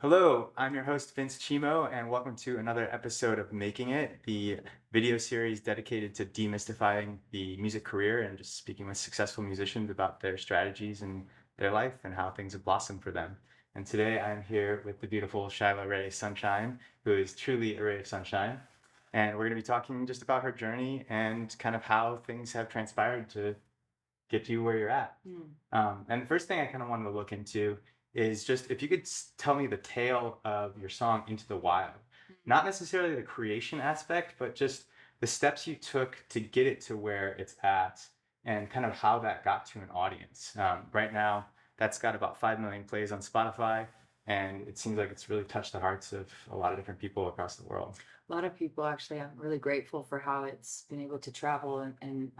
Hello, I'm your host Vince Chimo, and welcome to another episode of Making It, the video series dedicated to demystifying the music career and just speaking with successful musicians about their strategies and their life and how things have blossomed for them. And today I'm here with the beautiful Shylah Ray Sunshine, who is truly a ray of sunshine. And we're going to be talking just about her journey and kind of how things have transpired to get you where you're at. And the first thing I kind of wanted to look into is just if you could tell me the tale of your song Into the Wild, not necessarily the creation aspect, but just the steps you took to get it to where it's at and kind of how that got to an audience. Right now, that's got about 5 million plays on Spotify, and it seems like it's really touched the hearts of a lot of different people across the world. A lot of people actually, I'm really grateful for how it's been able to travel and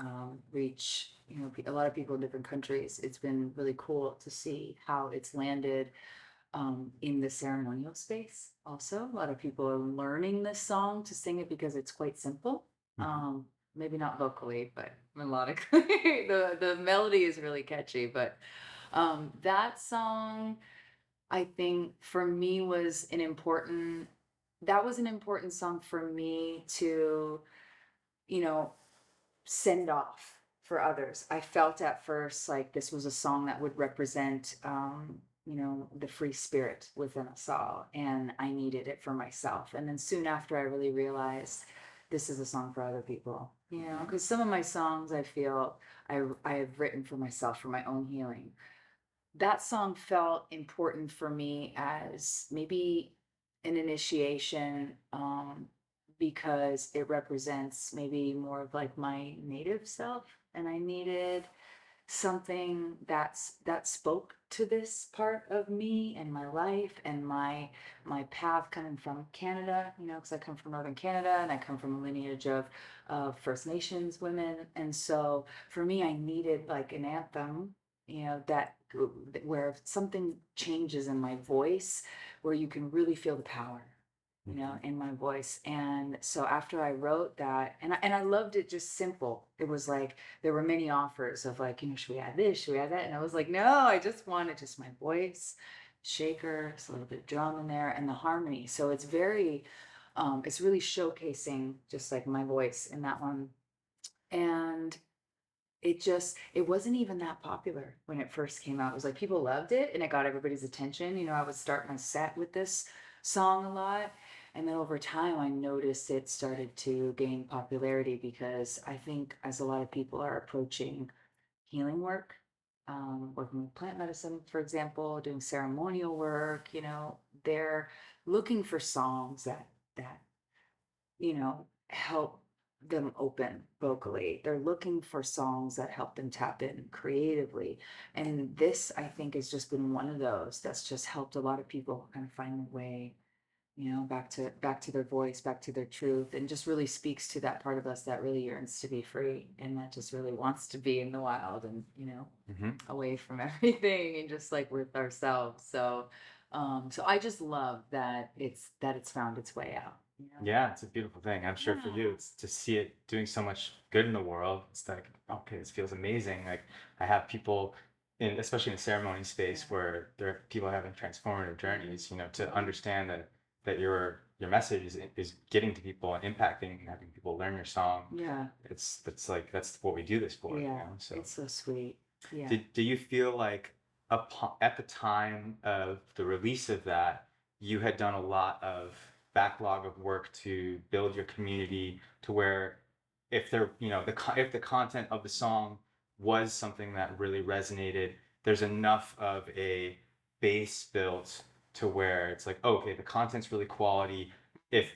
reach, a lot of people in different countries. It's been really cool to see how it's landed in the ceremonial space. Also, a lot of people are learning this song to sing it because it's quite simple. Maybe not vocally, but melodically. The melody is really catchy, but that song I think for me was an important that was an important song for me to, you know, send off for others. I felt at first like this was a song that would represent the free spirit within us all, and I needed it for myself. And then soon after I really realized this is a song for other people. Because some of my songs I feel I have written for myself for my own healing. That song felt important for me as maybe an initiation, because it represents maybe more of like my native self, and I needed something that spoke to this part of me and my life and my path coming from Canada, because I come from Northern Canada and I come from a lineage of First Nations women. And so for me, I needed like an anthem, that where something changes in my voice, where you can really feel the power, in my voice. And so after I wrote that, and I loved it just simple. It was like there were many offers of like, should we add this? Should we add that? And I was like, no, I just wanted just my voice, shaker, just a little bit of drum in there, and the harmony. So it's very, it's really showcasing just like my voice in that one. And it wasn't even that popular when it first came out. It was like people loved it and it got everybody's attention. I would start my set with this song a lot. And then over time, I noticed it started to gain popularity because I think as a lot of people are approaching healing work, working with plant medicine, for example, doing ceremonial work, they're looking for songs that help them open vocally. They're looking for songs that help them tap in creatively. And this, I think, has just been one of those that's just helped a lot of people kind of find their way, back to their voice, back to their truth, and just really speaks to that part of us that really yearns to be free and that just really wants to be in the wild and, Hmm. away from everything and just like with ourselves. So I just love that it's found its way out. Yeah, it's a beautiful thing. I'm sure for you, Yeah. it's to see it doing so much good in the world. It's like, okay, this feels amazing. Like I have people in, especially in the ceremony Yeah. space, where there are people having transformative Mhm. journeys. To understand that your message is getting to people and impacting and having people learn your song. Yeah. That's what we do this for. Yeah. So It's so sweet. Yeah. do you feel like at the time of the release of that, you had done a lot of backlog of work to build your community to where if there, if the content of the song was something that really resonated, there's enough of a base built to where it's like, okay, the content's really quality. If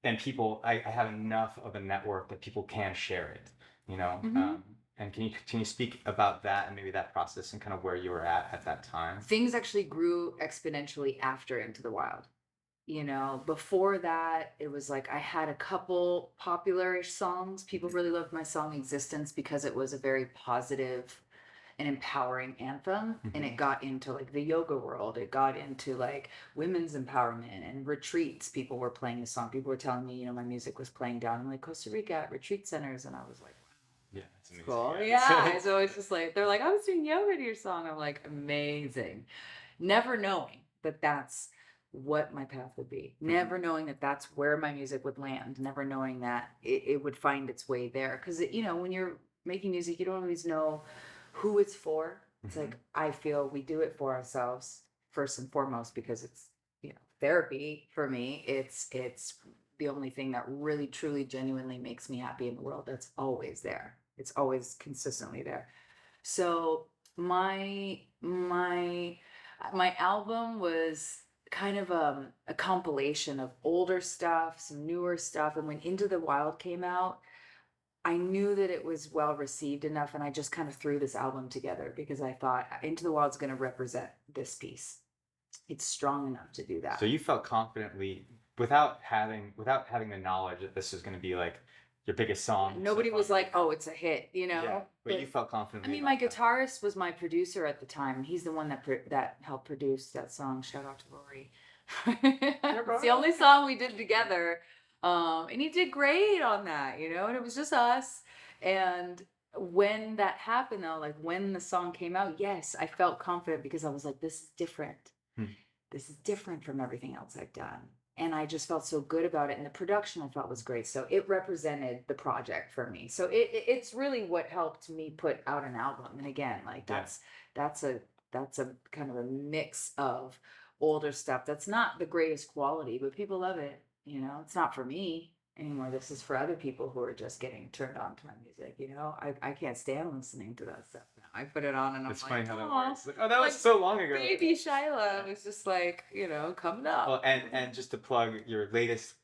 and people, I have enough of a network that people can share it, you know. Hmm. And can you speak about that and maybe that process and kind of where you were at that time? Things actually grew exponentially after Into the Wild. Before that, it was like I had a couple popular-ish songs. People really loved my song Existence because it was a very positive and empowering anthem. And Hmm. it got into like the yoga world. It got into like women's empowerment and retreats. People were playing the song. People were telling me, my music was playing down in like Costa Rica at retreat centers. And I was like, Yeah, it's it's amazing. cool. Yeah. Yeah. So it's just like, they're like, I was doing yoga to your song. I'm like, amazing. Never knowing that that's what my path would be, never knowing that that's where my music would land, never knowing that it would find its way there. Because, when you're making music, you don't always know who it's for. It's Mhm. like, I feel we do it for ourselves first and foremost because it's, therapy for me. It's the only thing that really, truly, genuinely makes me happy in the world. That's always there. It's always consistently there. So my album was kind of a compilation of older stuff, some newer stuff, and when Into the Wild came out, I knew that it was well received enough, and I just kind of threw this album together because I thought Into the Wild's going to represent this piece. It's strong enough to do So that. you felt confidently without having the knowledge that this was going to be like your biggest song so Nobody far. was like, "Oh, it's a hit," Yeah, but you But felt I confidently mean, my about that. guitarist was my producer at the time. He's the one that helped produce that song. Shout out to Rory. It's the only song we did together, and he did great on that. And it was just us. And when that happened, though, like when the song came out, yes, I felt confident because I was like, "This is different. Hmm. This is different from everything else I've done." And I just felt so good about it. And the production I thought was great. So it represented the project for me. So it's really what helped me put out an album. And again, like Yeah. that's a kind of a mix of older stuff that's not the greatest quality, but people love it. It's not for me anymore. This is for other people who are just getting turned on to my music. I can't stand listening to that stuff now. I put it on and I'm It's like, funny how that "Aw, works. Like, oh, that was like so long ago. baby Shylah was just like, coming up." Well, and just to plug your latest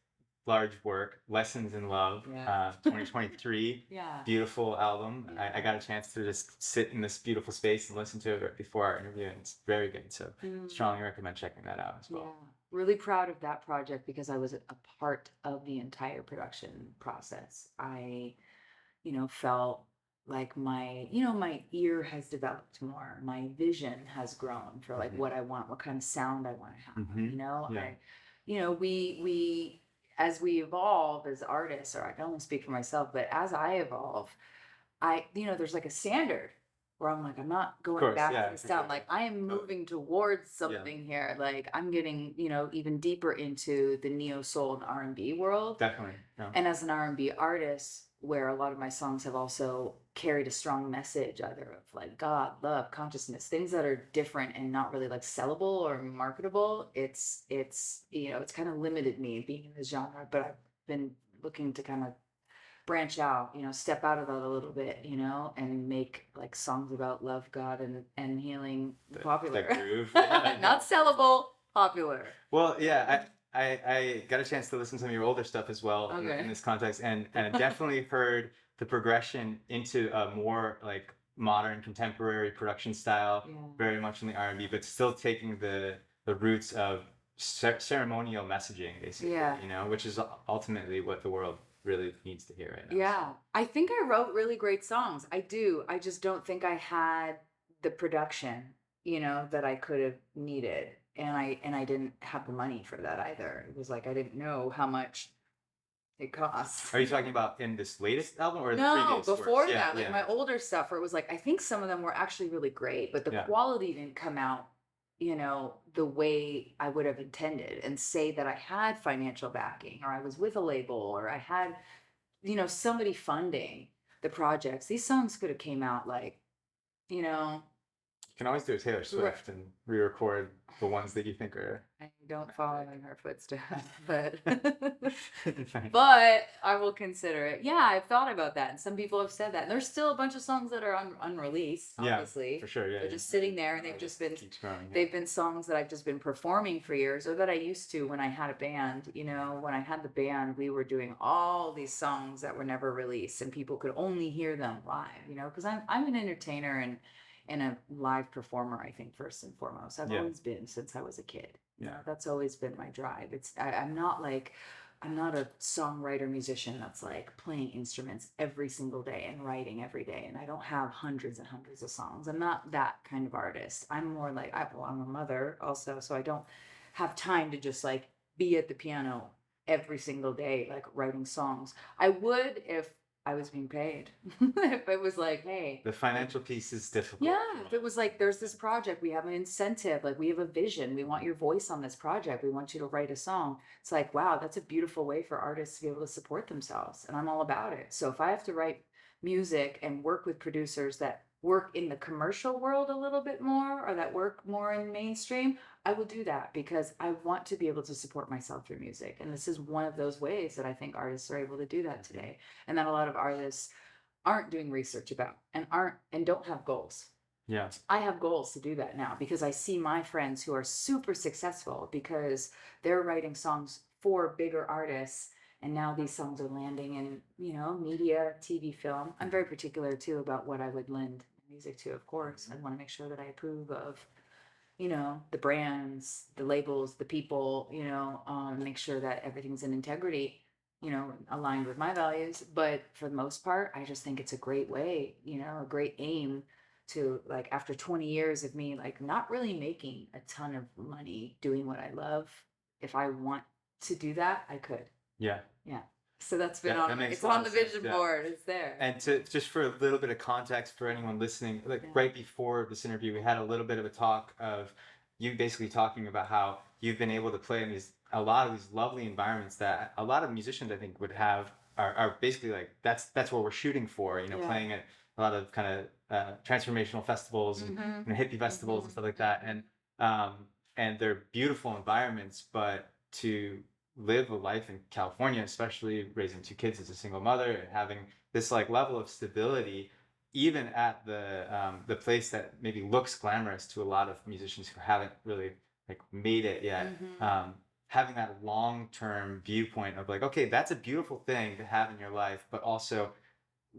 large work, Lessons in Love, Yeah. 2023, Yeah. beautiful album. I got a chance to just sit in this beautiful space and listen to it right before our interview, and it's very good. So strongly recommend checking that out as well. Yeah. Really proud of that project because I was a part of the entire production process. I, felt like my ear has developed more. My vision has grown for like Mhm. what I want, what kind of sound I want to have. Mhm. Yeah. We as we evolve as artists, or I can only speak for myself, but as I evolve, there's like a standard where I'm like, I'm not Of going course, back yeah, to the for sound. sure. Like I am Totally. moving towards Yeah. something here. Like I'm getting, even deeper into the neo soul and R&B world. Definitely. Yeah. And as an R&B artist, where a lot of my songs have also carried a strong message, either of like God, love, consciousness, things that are different and not really like sellable or marketable. It's kind of limited me being in this genre, but I've been looking to kind of branch out, step out of that a little bit, and make like songs about love, God, and healing popular. That groove. Yeah. Not sellable, popular. Well, yeah, I got a chance to listen to some of your older stuff as well Okay. in this context, and I definitely heard the progression into a more like modern contemporary production style, Yeah. very much in the R&B, but still taking the roots of ceremonial messaging, basically, Yeah. which is ultimately what the world really needs to hear right now. Yeah. I think I wrote really great songs. I do. I just don't think I had the production, that I could have needed. And I didn't have the money for that either. It was like I didn't know how much it costs. Are you talking about in this latest album or the No, previous before works? that, Yeah, like my older stuff where it was like I think some of them were actually really great, but the Yeah. quality didn't come out, the way I would have intended, and say that I had financial backing or I was with a label or I had, somebody funding the projects. These songs could have came out like, You can always do a Taylor Swift and re-record the ones that you think are. I don't follow in her footsteps, but Fine. but I will consider it. Yeah, I've thought about that, and some people have said that. And there's still a bunch of songs that are Yeah, unreleased. Obviously, for sure. Yeah, they're just sitting there, and they've just been keeps growing. Yeah. they've been songs that I've just been performing for years, or that I used to when I had a band. When I had the band, we were doing all these songs that were never released, and people could only hear them live. Because I'm an entertainer and a live performer, I think, first and foremost. I've Yeah. always been since I was a kid. Yeah. That's always been my drive. I'm not a songwriter musician that's like playing instruments every single day and writing every day. And I don't have hundreds and hundreds of songs. I'm not that kind of artist. I'm more like, I'm a mother also, so I don't have time to just like be at the piano every single day, like writing songs. I would if I was being paid. If it was like, hey, The financial piece is difficult. yeah, if it was like, there's this project, we have an incentive, like we have a vision, we want your voice on this project, we want you to write a song. It's like, wow, that's a beautiful way for artists to be able to support themselves. And I'm all about it. So if I have to write music and work with producers that work in the commercial world a little bit more or that work more in mainstream, I will do that because I want to be able to support myself through music. And this is one of those ways that I think artists are able to do that today. And that a lot of artists aren't doing research about and don't have goals. Yeah. I have goals to do that now because I see my friends who are super successful because they're writing songs for bigger artists, and now these songs are landing in, media, TV, film. I'm very particular too about what I would lend music to, of course. I want to make sure that I approve of, the brands, the labels, the people, make sure that everything's in integrity, aligned with my values. But for the most part, I just think it's a great way, a great aim to, like, after 20 years of me like not really making a ton of money doing what I love, if I want to do that, I could. Yeah. Yeah. So that's been That on, makes it's a lot on the of sense, vision yeah. board. It's there. And to just for a little bit of context for anyone listening, like Yeah. right before this interview, we had a little bit of a talk of you basically talking about how you've been able to play in a lot of these lovely environments that a lot of musicians I think would have are basically like that's what we're shooting for, Yeah. playing at a lot of kind of transformational festivals and hippie festivals and stuff like that, and they're beautiful environments, but to live a life in California, especially raising two kids as a single mother and having this like level of stability, even at the place that maybe looks glamorous to a lot of musicians who haven't really like made it yet. Having that long-term viewpoint of like, okay, that's a beautiful thing to have in your life, but also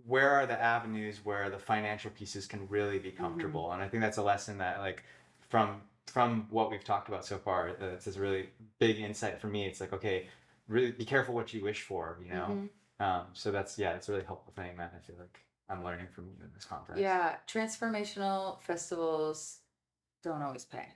where are the avenues where the financial pieces can really be comfortable? And I think that's a lesson that like from what we've talked about so far, it's a really big insight for me. It's like, okay, really be careful what you wish for, so that's it's a really helpful thing that I feel like I'm learning from you in this context. Yeah, transformational festivals don't always pay.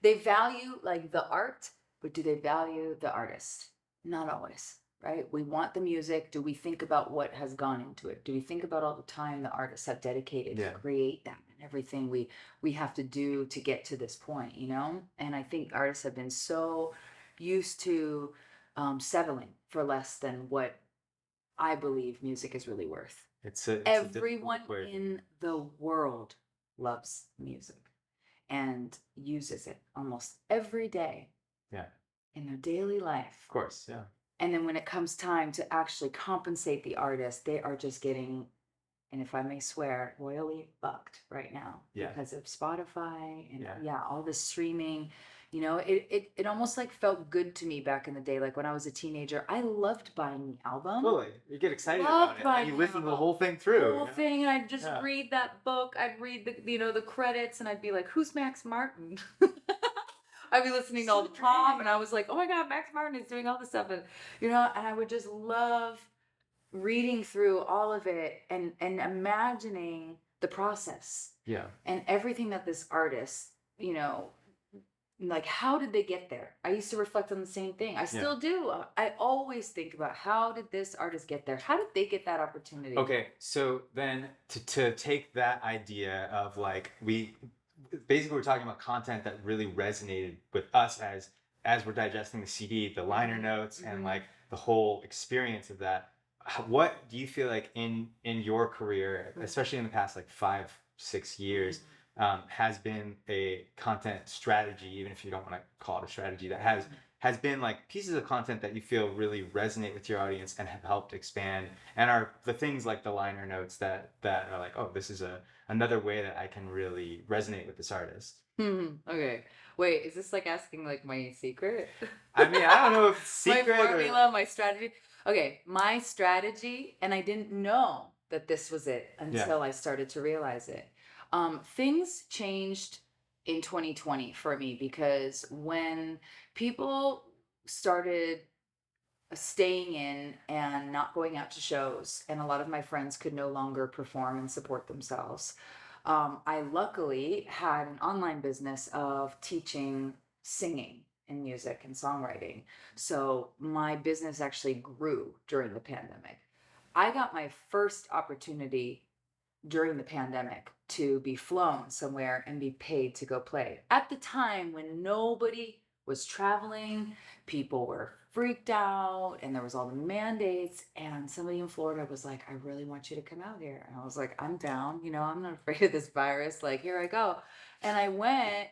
They value like the art, but do they value the artist? Not always, right? We want the music. Do we think about what has gone into it? Do we think about all the time the artists have dedicated to create that and everything we have to do to get to this point, And I think artists have been so used to settling for less than what I believe music is really worth. It's a Everyone in the world loves music and uses it almost every day. Yeah. In their daily life. Of course, yeah. And then when it comes time to actually compensate the artist, they are just getting, and if I may swear, royally fucked right now. Yeah. Because of Spotify and all this streaming. It almost like felt good to me back in the day. Like when I was a teenager, I loved buying the album. Totally. You get excited about it. And you listen to the whole thing through. The whole thing, and I'd just read that book. I'd read the credits, and I'd be like, "Who's Max Martin?" I'd be listening to all the pop, and I was like, "Oh my God, Max Martin is doing all this stuff," and and I would just love reading through all of it and imagining the process. Yeah. And everything that this artist, like, how did they get there? I used to reflect on the same thing. I still do. I always think about, how did this artist get there? How did they get that opportunity? Okay, so then to take that idea of like, we're talking about content that really resonated with us as we're digesting the CD, the liner notes, and like the whole experience of that. What do you feel like in your career, especially in the past like 5-6 years, has been a content strategy, even if you don't want to call it a strategy, that has been like pieces of content that you feel really resonate with your audience and have helped expand, and are the things like the liner notes that are like, oh, this is another way that I can really resonate with this artist? Okay. Wait, is this like asking like my secret? I mean, I don't know if it's secret my formula, my strategy. Okay, my strategy, and I didn't know that this was it until I started to realize it. Things changed in 2020 for me, because when people started staying in and not going out to shows, and a lot of my friends could no longer perform and support themselves, I luckily had an online business of teaching singing. in music and songwriting. So my business actually grew during the pandemic. I got my first opportunity during the pandemic to be flown somewhere and be paid to go play. At the time when nobody was traveling, people were freaked out, and there was all the mandates, and somebody in Florida was like, "I really want you to come out here." And I was like, "I'm down, I'm not afraid of this virus. Like, here I go." And I went,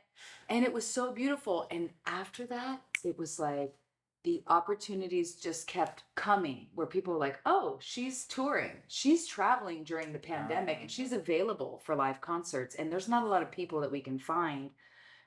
and it was so beautiful. And after that, it was like the opportunities just kept coming where people were like, "Oh, she's touring, she's traveling during the pandemic, and she's available for live concerts." And there's not a lot of people that we can find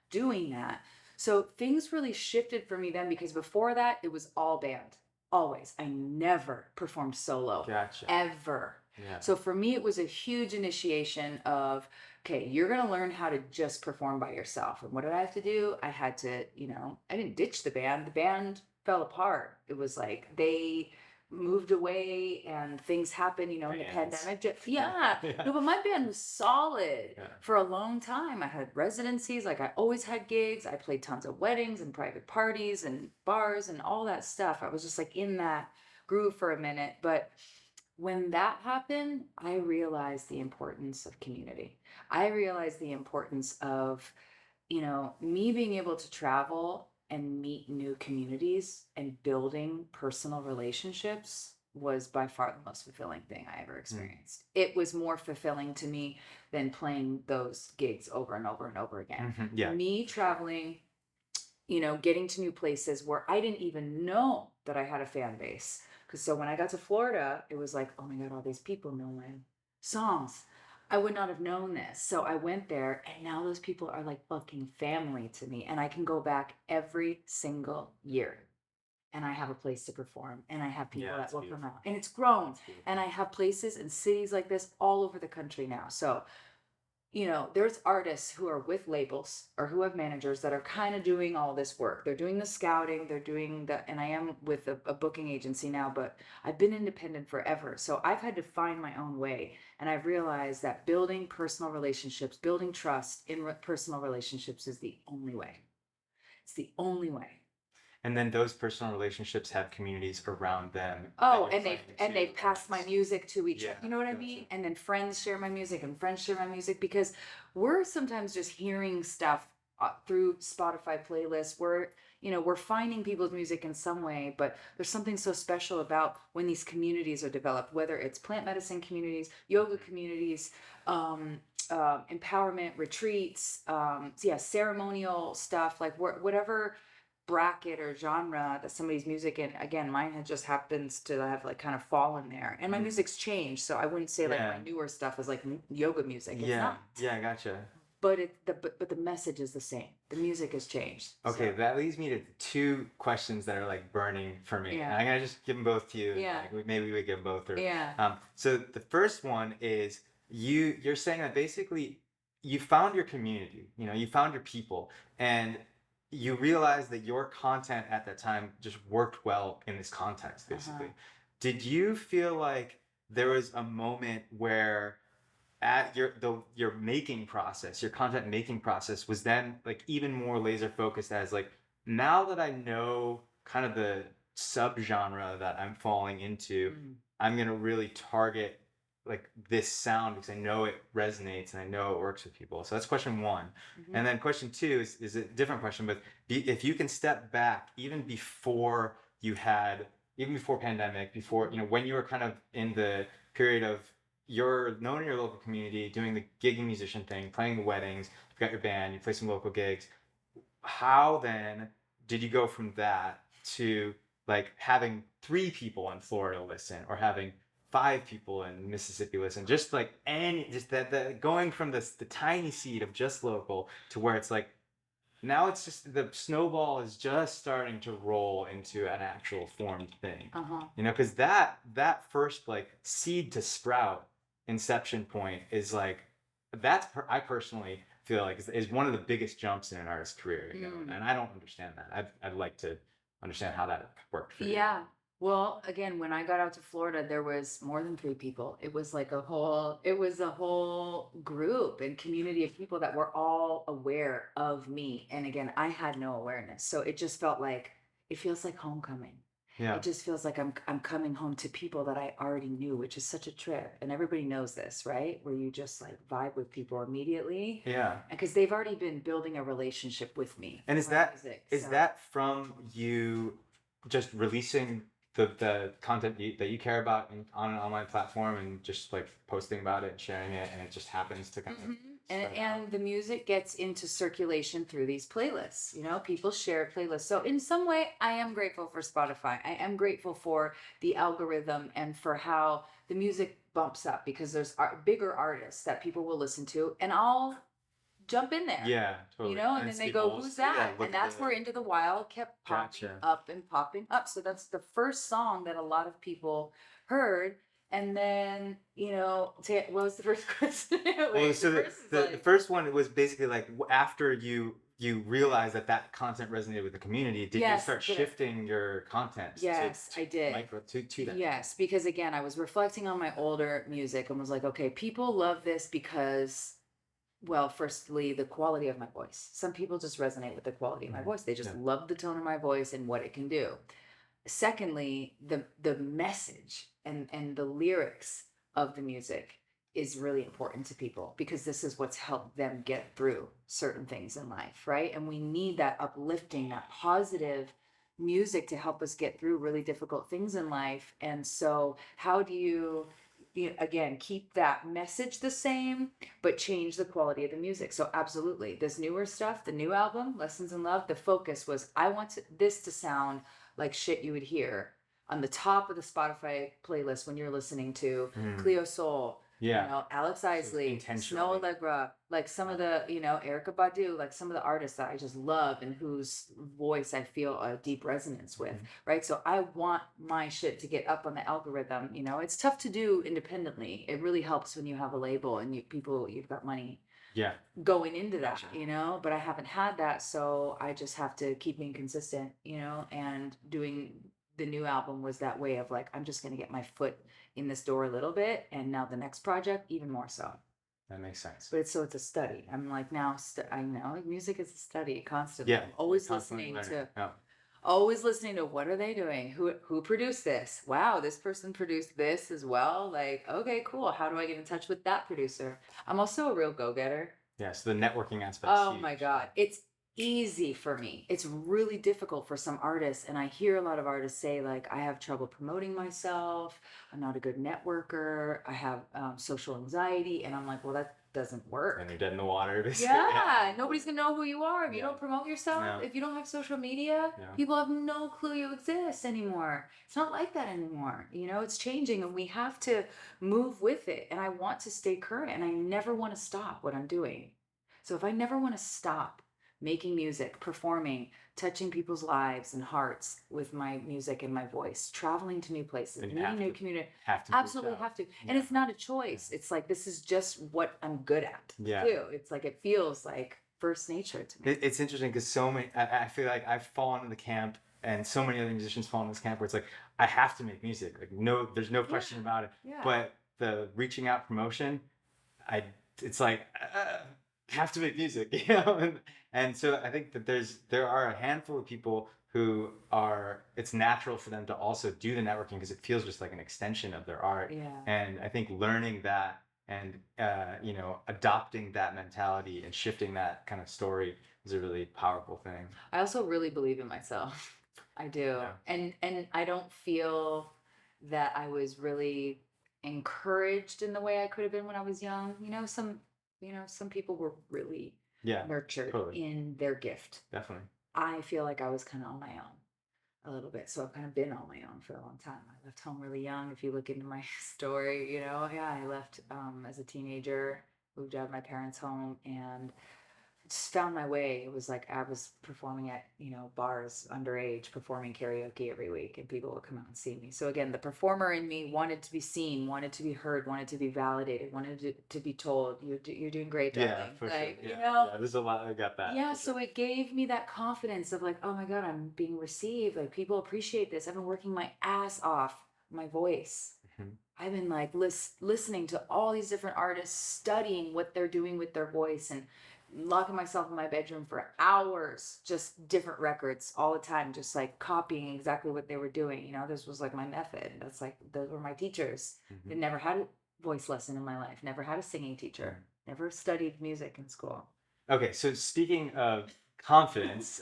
doing that. So things really shifted for me then, because before that, it was all band, always. I never performed solo, Gotcha. ever. Yeah. So for me, it was a huge initiation of, okay, you're going to learn how to just perform by yourself. And what did I have to do? I had to, I didn't ditch the band. The band fell apart. It was like they moved away and things happened, in the Bands. pandemic. Yeah. Yeah. No, but my band was solid Yeah. for a long time. I had residencies, like I always had gigs. I played tons of weddings and private parties and bars and all that stuff. I was just like in that groove for a minute. But when that happened, I realized the importance of community. I realized the importance of, me being able to travel and meet new communities and building personal relationships was by far the most fulfilling thing I ever experienced. It was more fulfilling to me than playing those gigs over and over and over again. Mhm. Yeah. Me traveling, getting to new places where I didn't even know that I had a fan base. Because so when I got to Florida, it was like, oh my God, all these people know my songs. I would not have known this. So I went there, and now those people are like fucking family to me. And I can go back every single year, and I have a place to perform, and I have people Yeah, that that's will come beautiful. out. And it's grown. That's beautiful. And I have places and cities like this all over the country now. So there's artists who are with labels or who have managers that are kind of doing all this work. They're doing the scouting, they're doing and I am with a booking agency now, but I've been independent forever. So I've had to find my own way. And I've realized that building personal relationships, building trust in personal relationships is the only way. It's the only way. And then those personal relationships have communities around them. Oh, that you're and playing to, they've passed my that's- music to each other. Yeah, You know what I gotcha. mean? And then friends share my music, and friends share my music, because we're sometimes just hearing stuff through Spotify playlists. We're finding people's music in some way, but there's something so special about when these communities are developed, whether it's plant medicine communities, yoga communities, empowerment retreats, ceremonial stuff, like whatever bracket or genre that somebody's music in. Again, mine had just happens to have like kind of fallen there, and my Mhm. music's changed, so I wouldn't say like my Yeah. newer stuff is like yoga music. It's Yeah. not. Yeah, gotcha. But but the message is the same. The music has changed. Okay, So, that leads me to two questions that are like burning for me. Yeah. And I'm gonna just give them both to you. Yeah. Like, maybe we give them both. Or, yeah. so the first one is you're saying that basically you found your community. You found your people, and you realized that your content at that time just worked well in this context. Basically, did you feel like there was a moment where at your making process, your content making process was then like even more laser focused, as like, now that I know kind of the subgenre that I'm falling into, I'm gonna really target like this sound because I know it resonates and I know it works with people. So that's question one. Mhm. And then question two is a different question, but if you can step back even before pandemic, before when you were kind of in the period of you're known in your local community, doing the gigging musician thing, playing the weddings, you've got your band, you play some local gigs. How then did you go from that to like having 3 people in Florida listen, or having 5 people in Mississippi listen? Just like just that going from the tiny seed of just local to where it's like now it's just the snowball is just starting to roll into an actual formed thing. Because that first like seed to sprout inception point is like I personally feel like is one of the biggest jumps in an artist's career. And I don't understand that. I'd like to understand how that worked for you. Yeah. Well, again, when I got out to Florida, there was more than 3 people. It was a whole group and community of people that were all aware of me. And again, I had no awareness. So it just felt like it feels like homecoming. It Yeah. just feels like I'm coming home to people that I already knew, which is such a trip. And everybody knows this, right? Where you just like vibe with people immediately. Yeah. Because they've already been building a relationship with me And through my music. is So that from you just releasing the content that you care about on an online platform and just like posting about it and sharing it, and it just happens to kind of Mhm. And spread out? and the music gets into circulation through these playlists. You know, people share playlists. So in some way, I am grateful for Spotify. I am grateful for the algorithm and for how the music bumps up because there's bigger artists that people will listen to, and I'll jump in there. Yeah, You totally. know, and And then it's they the go, most, "Who's yeah, that?" look And at that's the where Into the Wild kept popping gotcha. up and popping up. So that's the first song that a lot of people heard. And then, what was the first question? Well, Wait, the so first is the like, first one was basically like after you realized that content resonated with the community, did you yes, start shifting your content yes, I did. micro to that? Yes, because again, I was reflecting on my older music and was like, okay, people love this because, well, firstly, the quality of my voice. Some people just resonate with the quality of my Mhm. voice. They just Yeah. love the tone of my voice and what it can do. Secondly, the message and the lyrics of the music is really important to people because this is what's helped them get through certain things in life, right? And we need that uplifting, that positive music to help us get through really difficult things in life. And so how do again keep that message the same but change the quality of the music? So absolutely, this newer stuff, the new album Lessons in Love, the focus was I want this to sound like shit you would hear on the top of the Spotify playlist when you're listening to Mm. Cleo Soul, Yeah. Alex So Isley, Snow intentionally. Allegra, like some Yeah. of the, Erica Badu, like some of the artists that I just love and whose voice I feel a deep resonance with, Mhm. right? So I want my shit to get up on the algorithm. It's tough to do independently. It really helps when you have a label and you've got money Yeah. going into that, Gotcha. but I haven't had that. So I just have to keep being consistent, and doing the new album was that way of like, I'm just going to get my foot in this door a little bit. And now the next project, even more so. That makes sense. But it's a study. I'm like now, I know music is a study constantly. Yeah. I'm always Constantly listening learning. to Yeah. what are they doing, who produced this, wow, this person produced this as well, like, okay, cool, how do I get in touch with that producer? I'm also a real go-getter. Yeah. So the networking aspect's Oh my huge. God. It's easy for me. It's really difficult for some artists. And I hear a lot of artists say, like, I have trouble promoting myself. I'm not a good networker. I have social anxiety. And I'm like, well, that doesn't And work. you're dead in the water, basically. Yeah, nobody's gonna know who you are if you Yeah. don't promote yourself. No. If you don't have social media, Yeah. people have no clue you exist anymore. It's not like that anymore. It's changing and we have to move with it. And I want to stay current and I never want to stop what I'm doing. So if I never want to stop making music, performing, touching people's lives and hearts with my music and my voice, traveling to new places, Then you meeting have new to community, have to reach absolutely out. have to. And it's not a choice. It's like this is just what I'm good at Yeah. too. It's like it feels like first nature to me. It's interesting because so many. I feel like I've fallen in the camp, and so many other musicians fall in this camp where it's like I have to make music. Like no, there's no question about it. Yeah. But the reaching out promotion, I it's like have to make music, and so I think that there are a handful of people who are it's natural for them to also do the networking because it feels just like an extension of their art. Yeah. And I think learning that and adopting that mentality and shifting that kind of story is a really powerful thing. I also really believe in myself. I do. Yeah. And I don't feel that I was really encouraged in the way I could have been when I was young. Some people were really Yeah, nurtured totally. in their gift. Definitely. I feel like I was kind of on my own a little bit. So I've kind of been on my own for a long time. I left home really young. If you look into my story, yeah, I left as a teenager, moved out of my parents' home and just found my way. It was like I was performing at, bars underage, performing karaoke every week, and people would come out and see me. So again, the performer in me wanted to be seen, wanted to be heard, wanted to be validated, wanted to be told, you're doing great, Yeah, darling. for sure. Like, Yeah. Yeah, there's a lot. I got that yeah, for so sure. it gave me that confidence of like, oh my God, I'm being received. Like people appreciate this. I've been working my ass off my voice. Mhm. I've been like listening to all these different artists, studying what they're doing with their voice, and locking myself in my bedroom for hours, just different records all the time, just like copying exactly what they were doing. This was like my method. That's like, those were my teachers. I Mhm. never had a voice lesson in my life, never had a singing teacher, Mhm. never studied music in school. Okay, so speaking of confidence,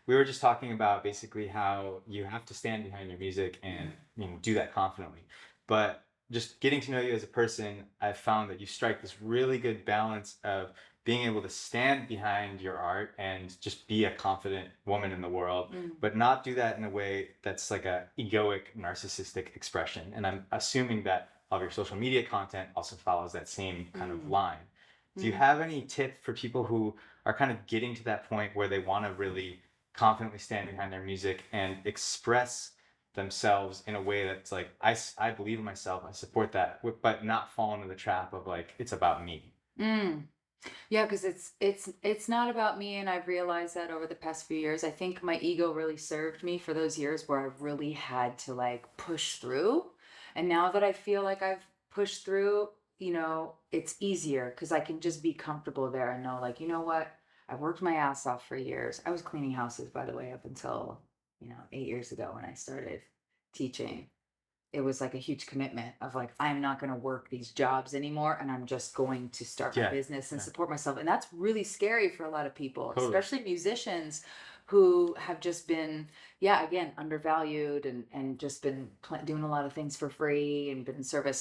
we were just talking about basically how you have to stand behind your music and do that confidently. But just getting to know you as a person, I've found that you strike this really good balance of being able to stand behind your art and just be a confident woman in the world, Mm. but not do that in a way that's like a egoic, narcissistic expression. And I'm assuming that all of your social media content also follows that same kind of Mm. line. Do you Mm. have any tip for people who are kind of getting to that point where they want to really confidently stand behind their music and express themselves in a way that's like, I believe in myself, I support that, but not fall into the trap of like, it's about me? Mm. Yeah, because it's not about me, and I've realized that over the past few years. I think my ego really served me for those years where I really had to like push through. And now that I feel like I've pushed through, it's easier because I can just be comfortable there and know, like, you know what? I worked my ass off for years. I was cleaning houses, by the way, up until, 8 years ago when I started teaching. It was like a huge commitment of like, I'm not going to work these jobs anymore, and I'm just going to start my Yeah, business and yeah, support myself. And that's really scary for a lot of people, totally. especially musicians who have just been, yeah, again, undervalued, and just been doing a lot of things for free and been in service.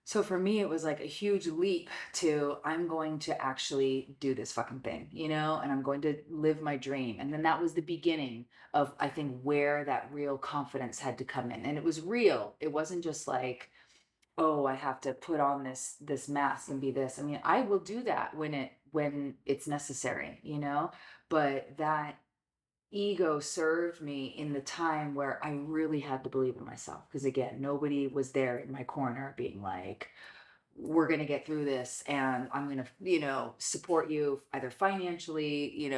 So for me, it was like a huge leap to, I'm going to actually do this fucking thing, and I'm going to live my dream. And then that was the beginning of, I think, where that real confidence had to come in. And it was real. It wasn't just like, oh, I have to put on this mask and be this. I mean, I will do that when it's necessary, but that ego served me in the time where I really had to believe in myself. Because again, nobody was there in my corner being like, we're going to get through this, and I'm going to, support you either financially, in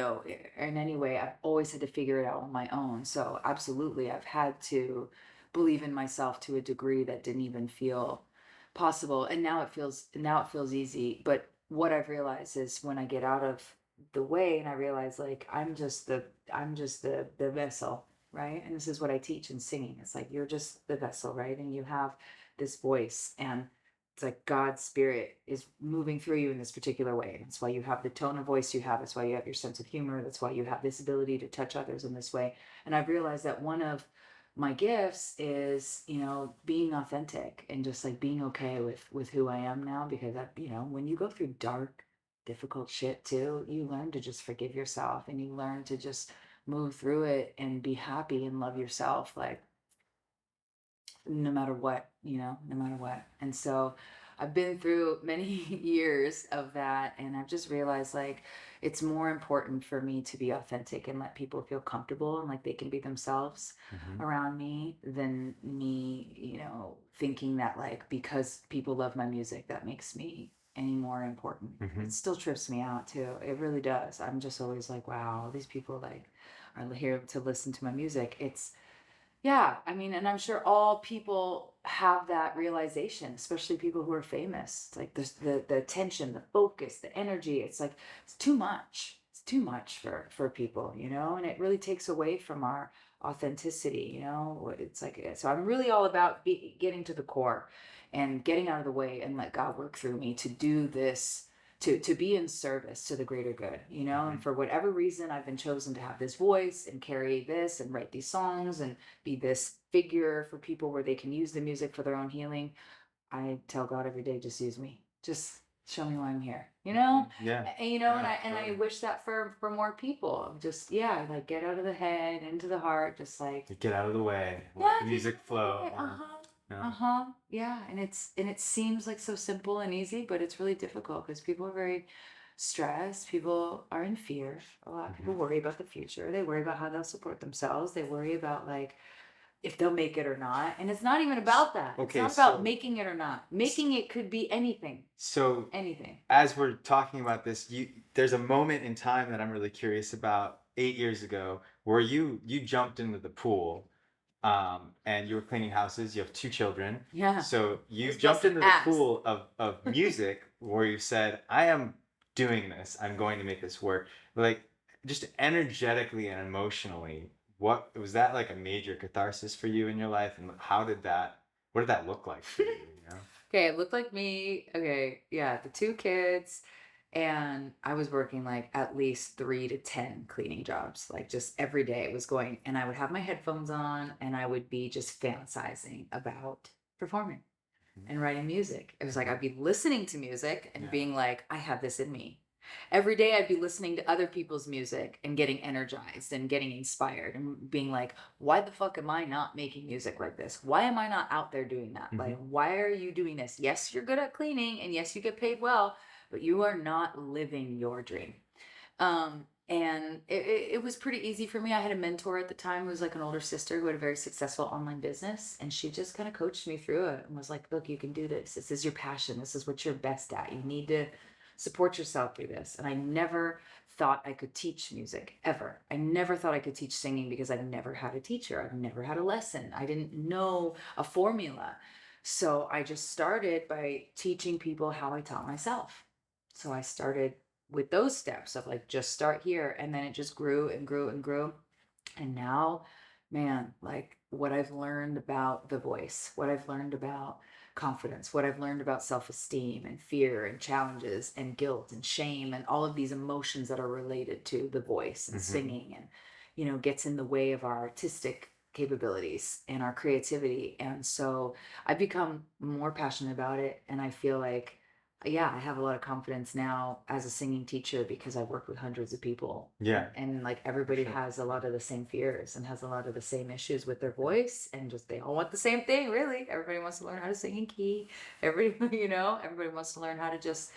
any way. I've always had to figure it out on my own. So absolutely, I've had to believe in myself to a degree that didn't even feel possible. And now it feels easy. But what I've realized is when I get out of the way and I realize like I'm just the vessel, right? And this is what I teach in singing. It's like you're just the vessel, right? And you have this voice, and it's like God's spirit is moving through you in this particular way. That's why you have the tone of voice you have. That's why you have your sense of humor. That's why you have this ability to touch others in this way. And I've realized that one of my gifts is, being authentic and just like being okay with who I am now. Because when you go through dark, difficult shit too, you learn to just forgive yourself, and you learn to just move through it and be happy and love yourself. Like no matter what, no matter what. And so I've been through many years of that, and I've just realized like it's more important for me to be authentic and let people feel comfortable and like they can be themselves Hmm. around me than me, thinking that like because people love my music, that makes me any more important. It Hmm. still trips me out too. It really does. I'm just always like, wow, these people like are here to listen to my music. Yeah, I mean, and I'm sure all people have that realization, especially people who are famous. It's like the attention, the focus, the energy. It's like it's too much. It's too much for people, and it really takes away from our authenticity. It's like so. I'm really all about getting to the core, and getting out of the way, and let God work through me to do this. To be in service to the greater good, and Hmm. for whatever reason, I've been chosen to have this voice and carry this and write these songs and be this figure for people where they can use the music for their own healing. I tell God every day, just use me. Just show me why I'm here. Hmm. Yeah, And yeah, I totally. wish that for more people. Just yeah, like get out of the head, into the heart, just like To get out of the way, let yeah, the get music out of the flow. way. Yeah, Uh-huh. yeah. Uh-huh. Yeah. And it seems like so simple and easy, but it's really difficult because people are very stressed. People are in fear. A lot of people worry about the future. They worry about how they'll support themselves. They worry about like if they'll make it or not. And it's not even about that. It's Okay, not about so making it or not. Making it could be anything. so Anything. as we're talking about this, there's a moment in time that I'm really curious about. 8 years ago, where you jumped into the pool, and you were cleaning houses. You have 2 children, Yeah. so you Was jumped busting into the ass. pool of music, where you said, "I am doing this. I'm going to make this work." Like, just energetically and emotionally, what was that like a major catharsis for you in your life, and how did that? What did that look like for you? You know? Okay, it looked like me. Okay, yeah, the 2 kids, and I was working like at least 3 to 10 cleaning jobs, like just every day it was going, and I would have my headphones on and I would be just fantasizing about performing and writing music. It was like I'd be listening to music and Yeah. being like, I have this in me. Every day I'd be listening to other people's music and getting energized and getting inspired and being like, why the fuck am I not making music like this? Why am I not out there doing that? Like, why are you doing this? Yes, you're good at cleaning and yes, you get paid well, but you are not living your dream. And it was pretty easy for me. I had a mentor at the time who was like an older sister who had a very successful online business. And she just kind of coached me through it and was like, look, you can do this. This is your passion. This is what you're best at. You need to support yourself through this. And I never thought I could teach music ever. I never thought I could teach singing because I've never had a teacher. I've never had a lesson. I didn't know a formula. So I just started by teaching people how I taught myself. So I started with those steps of like just start here, and then it just grew and grew and grew. And now, man, like what I've learned about the voice, what I've learned about confidence, what I've learned about self-esteem and fear and challenges and guilt and shame and all of these emotions that are related to the voice and singing, and gets in the way of our artistic capabilities and our creativity. And so I've become more passionate about it, and I feel like, yeah, I have a lot of confidence now as a singing teacher because I've worked with hundreds of people. Yeah. And like everybody sure. has a lot of the same fears and has a lot of the same issues with their voice, and just they all want the same thing, really. Everybody wants to learn how to sing in key. Everybody, everybody wants to learn how to just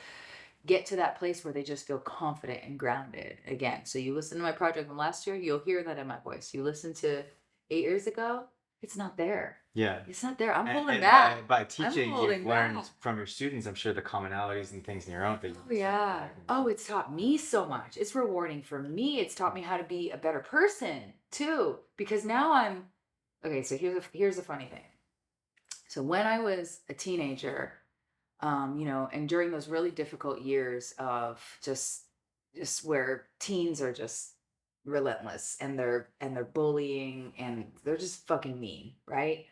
get to that place where they just feel confident and grounded again. So you listen to my project from last year, you'll hear that in my voice. You listen to 8 years ago, it's not there. Yeah. It's not there. I'm holding And back. by teaching, holding you've learned back. from your students, I'm sure, the commonalities and things in your own that you Oh yeah. Oh, it's taught me so much. It's rewarding for me. It's taught me how to be a better person too. Because now I'm okay. So here's the funny thing. So when I was a teenager, and during those really difficult years of just where teens are just relentless, and they're bullying and they're just fucking mean, right?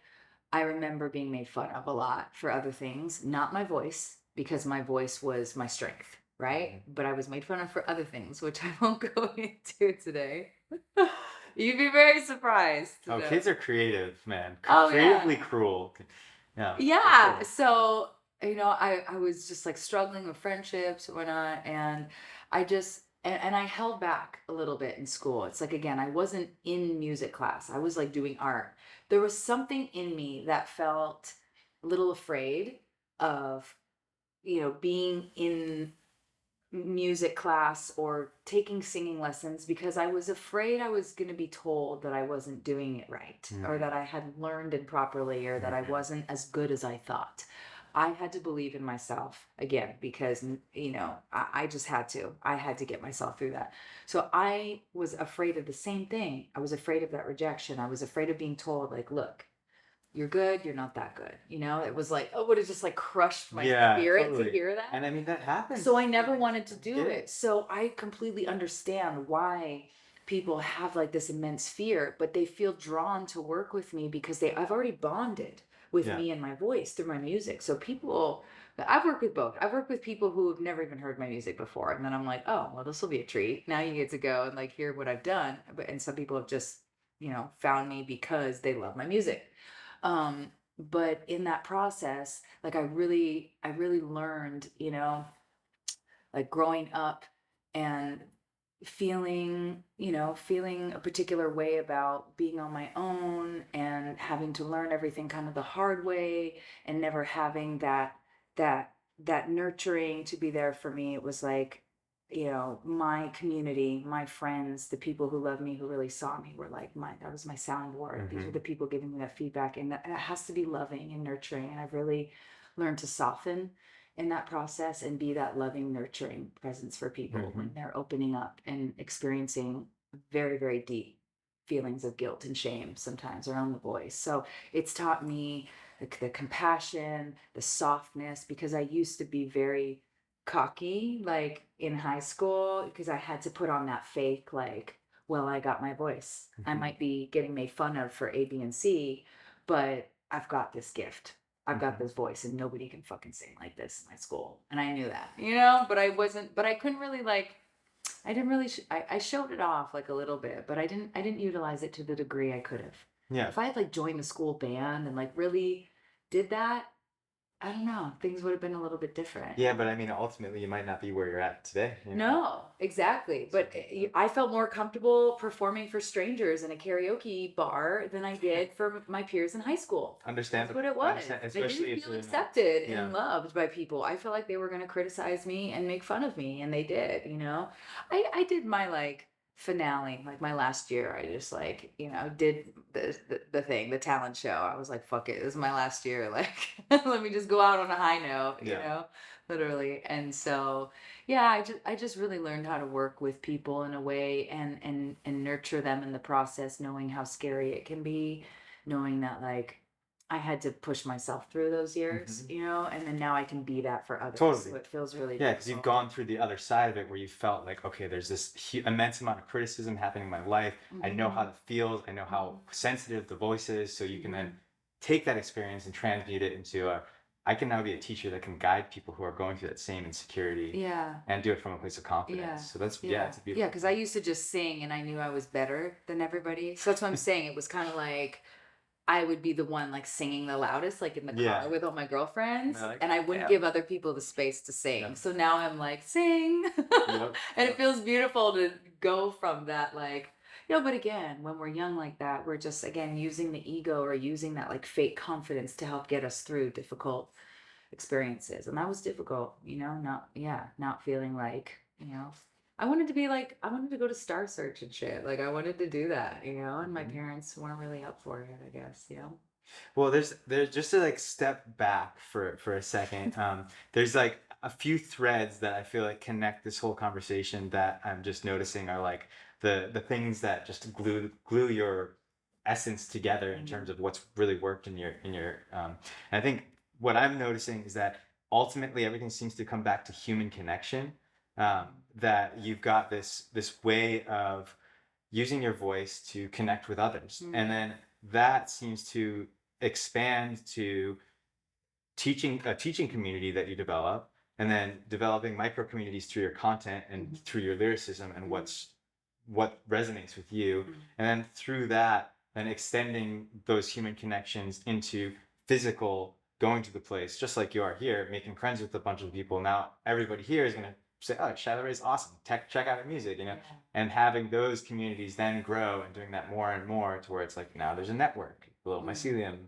I remember being made fun of a lot for other things, not my voice, because my voice was my strength, right? But I was made fun of for other things, which I won't go into today. You'd be very surprised. Oh, know. kids are creative, man. Oh, Creatively yeah. cruel. Yeah. for Yeah. sure. So, I was just like struggling with friendships or whatnot. And and I held back a little bit in school. It's like, again, I wasn't in music class, I was like doing art. There was something in me that felt a little afraid of, being in music class or taking singing lessons, because I was afraid I was going to be told that I wasn't doing it right, or that I hadn't learned it properly, or that I wasn't as good as I thought. I had to believe in myself again because, I just had to. I had to get myself through that. So I was afraid of the same thing. I was afraid of that rejection. I was afraid of being told, like, look, you're good, you're not that good. It was like, oh, would have just like crushed my spirit to hear that. And I mean, that happens. So I never wanted to do Yeah. it. So I completely understand why people have like this immense fear, but they feel drawn to work with me because I've already bonded with Yeah. me and my voice through my music. So I've worked with both. I've worked with people who have never even heard my music before. And then I'm like, oh, well, this will be a treat. Now you get to go and like hear what I've done. And some people have just, found me because they love my music. But in that process, like I really learned, like growing up and feeling a particular way about being on my own and having to learn everything kind of the hard way, and never having that that nurturing to be there for me. It was like, my community, my friends, the people who love me, who really saw me, were like that was my soundboard. These were Hmm. the people giving me that feedback, and that has to be loving and nurturing. And I've really learned to soften in that process and be that loving, nurturing presence for people when Hmm. they're opening up and experiencing very, very deep feelings of guilt and shame sometimes around the voice. So it's taught me the compassion, the softness, because I used to be very cocky, like in high school, because I had to put on that fake, like, well, I got my voice. I Hmm. might be getting made fun of for A, B, and C, but I've got this gift. I've got Hmm. this voice, and nobody can fucking sing like this in my school. And I knew that, but I couldn't really like, I didn't really, I showed it off like a little bit, but I didn't utilize it to the degree I could have. Yeah. If I had like joined the school band and like really did that, I don't know, things would have been a little bit different. Yeah, but I mean, ultimately, you might not be where you're at today. You know? No, exactly. But I felt more comfortable performing for strangers in a karaoke bar than I did for my peers in high school. That's Understandable. what it I was. understand, I especially didn't if feel you're in a, accepted yeah. and loved by people. I felt like they were going to criticize me and make fun of me, and they did. I did my like finale, like my last year. I just like, did the thing, the talent show. I was like, fuck it. This is my last year. Like, let me just go out on a high note, Yeah. literally. And so, yeah, I just really learned how to work with people in a way, and nurture them in the process, knowing how scary it can be, knowing that like I had to push myself through those years, Hmm. and then now I can be that for others. Totally. So it feels really Yeah, because you've beautiful. gone through the other side of it where you felt like, okay, there's this immense amount of criticism happening in my life. I know how Hmm. that feels. I know how sensitive the voice is. So you can then Hmm. take that experience and transmute it into I can now be a teacher that can guide people who are going through that same insecurity Yeah. and do it from a place of confidence. Yeah. So that's, yeah, Yeah. it's a Yeah. beautiful Because I thing. used to just sing and I knew I was better than everybody. So that's what I'm saying. It was kind of like I would be the one like singing the loudest, like in the Yeah. car with all my And girlfriends, they're like, and I wouldn't damn. give other people the space to Yeah. sing. So now I'm like, sing. Yep. And it feels beautiful to go from that, like, but again, when we're young like that, we're just, again, using the ego or using that like fake confidence to help get us through difficult experiences. And that was difficult, not feeling like, I wanted to go to Star Search and shit. Like I wanted to do that, and my Mhm. parents weren't really up for it, I guess. Well, there's just to like step back for a second. There's like a few threads that I feel like connect this whole conversation that I'm just noticing are like the things that just glue your essence together in terms Mhm. of what's really worked in your and I think what I'm noticing is that ultimately everything seems to come back to human connection. That you've got this way of using your voice to connect with others. And Mhm. then that seems to expand to teaching a teaching community that you develop, and then developing micro communities through your content and Mhm. through your lyricism and Mhm. what resonates with you. Mhm. And then through that, then extending those human connections into physical going to the place, just like you are here, making friends with a bunch of people. Now everybody here is gonna say, "Oh, Shylah Ray's awesome. Check out her music," Yeah. and having those communities then grow and doing that more and more to where it's like now there's a network, a little Mhm. mycelium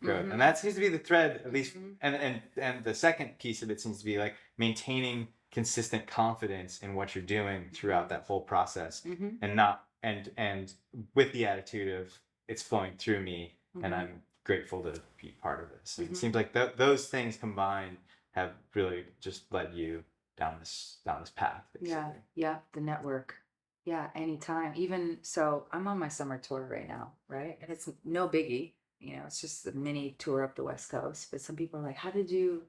growth, and Mhm. that seems to be the thread at least. Mhm. And the second piece of it seems to be like maintaining consistent confidence in what you're doing throughout Mhm. that whole process, Mhm. and not and with the attitude of it's flowing through me and Mhm. I'm grateful to be part of this. And it Mhm. seems like those things combined have really just led you down this path Yeah. basically. Yeah. The network. Yeah. Anytime. Even so, I'm on my summer tour right now, right? And it's no biggie. It's just a mini tour up the West Coast. But some people are like, how did you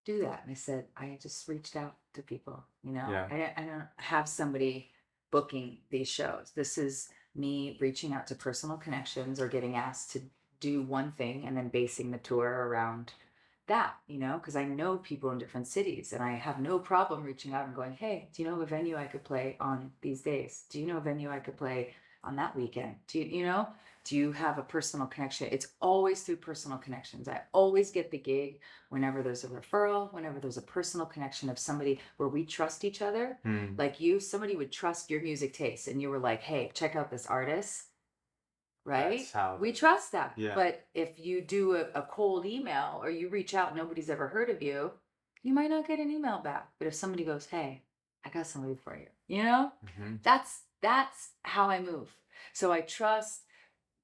do that? And I said, I just reached out to people. Yeah. I don't have somebody booking these shows. This is me reaching out to personal connections or getting asked to do one thing and then basing the tour around that, because I know people in different cities and I have no problem reaching out and going, hey, do you know of a venue I could play on these days? Do you know a venue I could play on that weekend? Do you have a personal connection? It's always through personal connections. I always get the gig whenever there's a referral, whenever there's a personal connection of somebody where we trust each other. Hmm. Like somebody would trust your music taste and you were like, hey, check out this artist, That's right? how We trust that. yeah. But if you do a cold email or you reach out, nobody's ever heard of you, you might not get an email back. But if somebody goes, hey, I got somebody for you. You know, Hmm. that's how I move. So I trust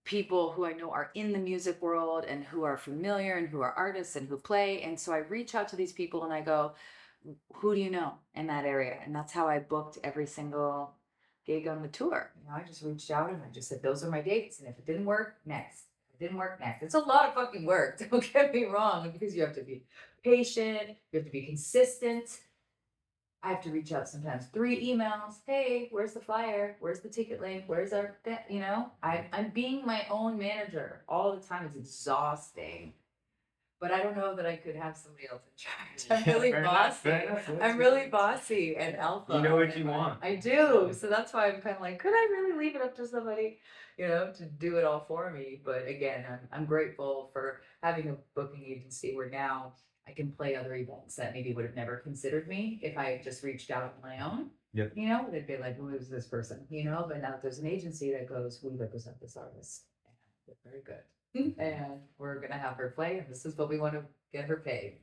people who I know are in the music world and who are familiar and who are artists and who play. And so I reach out to these people and I go, who do you know in that area? And that's how I booked every single gig on the tour. You know, I just reached out and I just said, those are my dates. And if it didn't work, next. If it didn't work, next. It's a lot of fucking work. Don't get me wrong, because you have to be patient, you have to be consistent. I have to reach out sometimes 3 emails. Hey, where's the flyer? Where's the ticket link? Where's our, you know, I'm being my own manager all the time. It's exhausting. But I don't know that I could have somebody else in charge. I'm Yeah, really fair enough, bossy. fair enough. That's I'm good. really bossy and alpha. You know what and you want. I do. So that's why I'm kind of like, could I really leave it up to somebody, you know, to do it all for me? But again, I'm grateful for having a booking agency where now I can play other events that maybe would have never considered me if I had just reached out on my own. Yep. You know, they'd be like, who is this person? You know, but now there's an agency that goes, we represent this artist. And they're very good. And we're gonna have her play, and this is what we want to get her paid.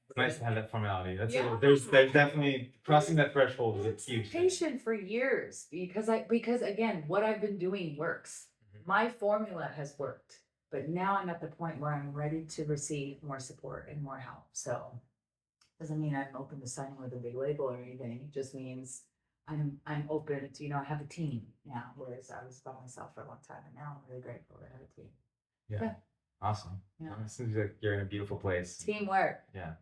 It's nice to have that formality. That's Yeah. there's definitely crossing that threshold is a It's been huge thing. patient for years because again, what I've been doing works. Mhm. My formula has worked, but now I'm at the point where I'm ready to receive more support and more help. So doesn't mean I'm open to signing with a big label or anything. It just means I'm open to, you know, I have a team now, whereas I was by myself for a long time, and now I'm really grateful to have a team. Yeah. Yeah. Awesome. Yeah. It seems like you're in a beautiful place. Teamwork. Yeah.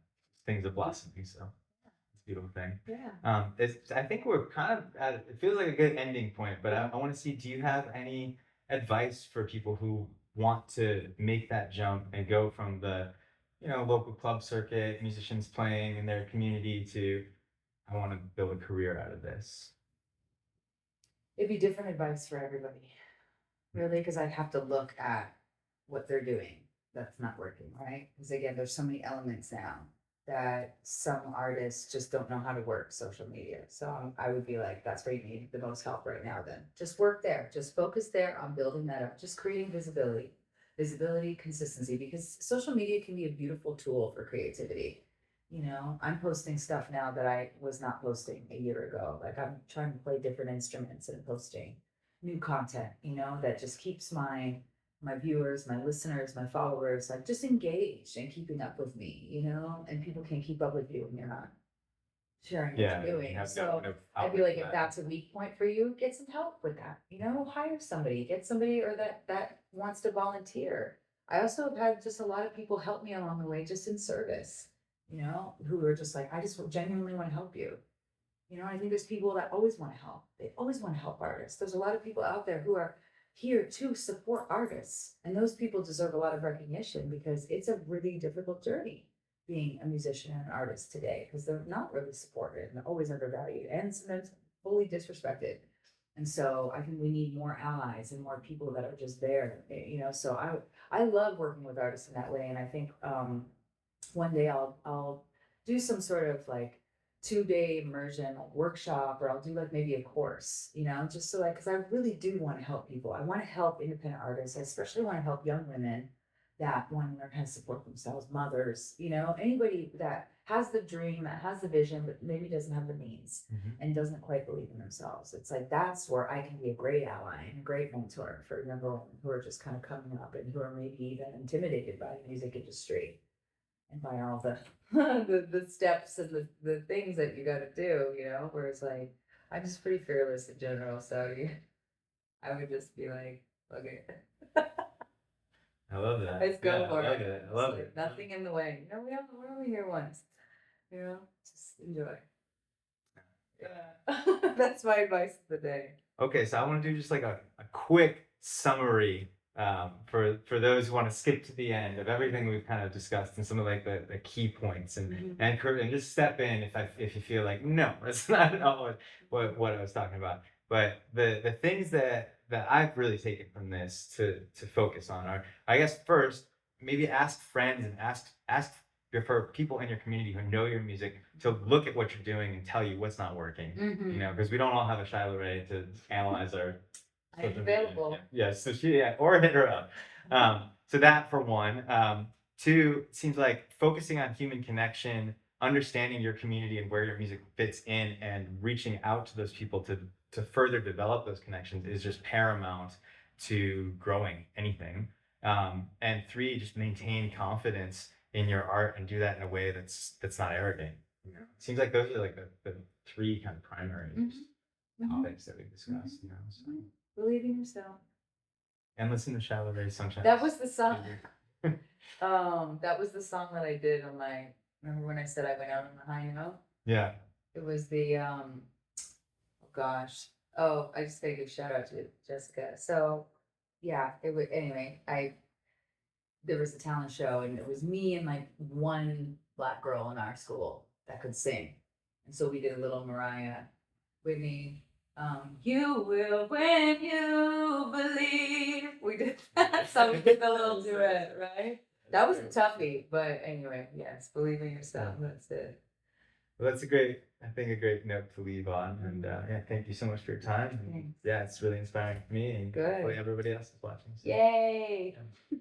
Things are blossoming, so it's a beautiful thing. Yeah. I think we're kind of at, it feels like a good ending point, but I want to see, do you have any advice for people who want to make that jump and go from the, you know, local club circuit, musicians playing in their community to, I want to build a career out of this? It'd be different advice for everybody, really, because I'd have to look at what they're doing that's not working, right? Because again, there's so many elements now that some artists just don't know how to work social media. So I would be like, that's where you need the most help right now. Then just work there, just focus there on building that up, just creating visibility, consistency, because social media can be a beautiful tool for creativity. You know, I'm posting stuff now that I was not posting a year ago. Like I'm trying to play different instruments and posting new content, you know, that just keeps my viewers, my listeners, my followers, like just engaged and keeping up with me, you know, and people can't keep up with you when you're not sharing what Yeah, you're you doing. have So no I'd be outlet like, for if that. that's a weak point for you, get some help with that. You know, hire somebody, get somebody or that wants to volunteer. I also have had just a lot of people help me along the way, just in service, you know, who are just like, I just genuinely want to help you. You know, I think there's people that always want to help. They always want to help artists. There's a lot of people out there who are here to support artists. And those people deserve a lot of recognition because it's a really difficult journey being a musician and an artist today because they're not really supported and they're always undervalued and sometimes fully disrespected. And so I think we need more allies and more people that are just there, you know. So I love working with artists in that way. And I think one day I'll do some sort of like 2 day immersion like workshop, or I'll do like maybe a course, you know, just so like because I really do want to help people. I want to help independent artists. I especially want to help young women that want to learn how to support themselves, mothers, you know, anybody that has the dream, that has the vision, but maybe doesn't have the means Mhm. and doesn't quite believe in themselves. It's like that's where I can be a great ally and a great mentor for young women who are just kind of coming up and who are maybe even intimidated by the music industry and by all the the steps and the things that you got to do, you know. Where it's like I'm just pretty fearless in general, so I would just be like, okay, I love that. let's go Yeah, for I love it. it. I It's love like it. nothing in the way. You know, we're only here once. You know, just enjoy. Yeah, that's my advice of the day. Okay, so I want to do just like a quick summary for those who want to skip to the end of everything we've kind of discussed and some of like the key points Mhm. and just step in if you feel like no, that's not at all what I was talking about. But the things that I've really taken from this to focus on are, I guess, first maybe ask friends and ask for people in your community who know your music to look at what you're doing and tell you what's not working. You know, because we don't all have a Shylah Ray to analyze our I'm social media. available. Yeah, so or hit her up. So that for one. Two, it seems like focusing on human connection, understanding your community and where your music fits in and reaching out to those people to further develop those connections is just paramount to growing anything. And three, just maintain confidence in your art and do that in a way that's not arrogant. You know, it seems like those are like the three kind of primary topics that we discussed. You know, so. Believe in yourself. And listen to Shylah Ray Sunshine. That was the song. That was the song that I did on my. Remember when I said I went out on a high note? Yeah. It was the oh gosh. Oh, I just gotta give a shout out to Jessica. So yeah, it was anyway. There was a talent show and it was me and like one black girl in our school that could sing. And so we did a little Mariah Whitney. You will when you believe. We did that. So we did the little duet, right? That was a toughie, but anyway, yes, believe in yourself. That's it. Well, that's a great note to leave on. And yeah, thank you so much for your time. And, yeah, it's really inspiring for me and Good. hopefully everybody else is watching. So. Yay! Yeah.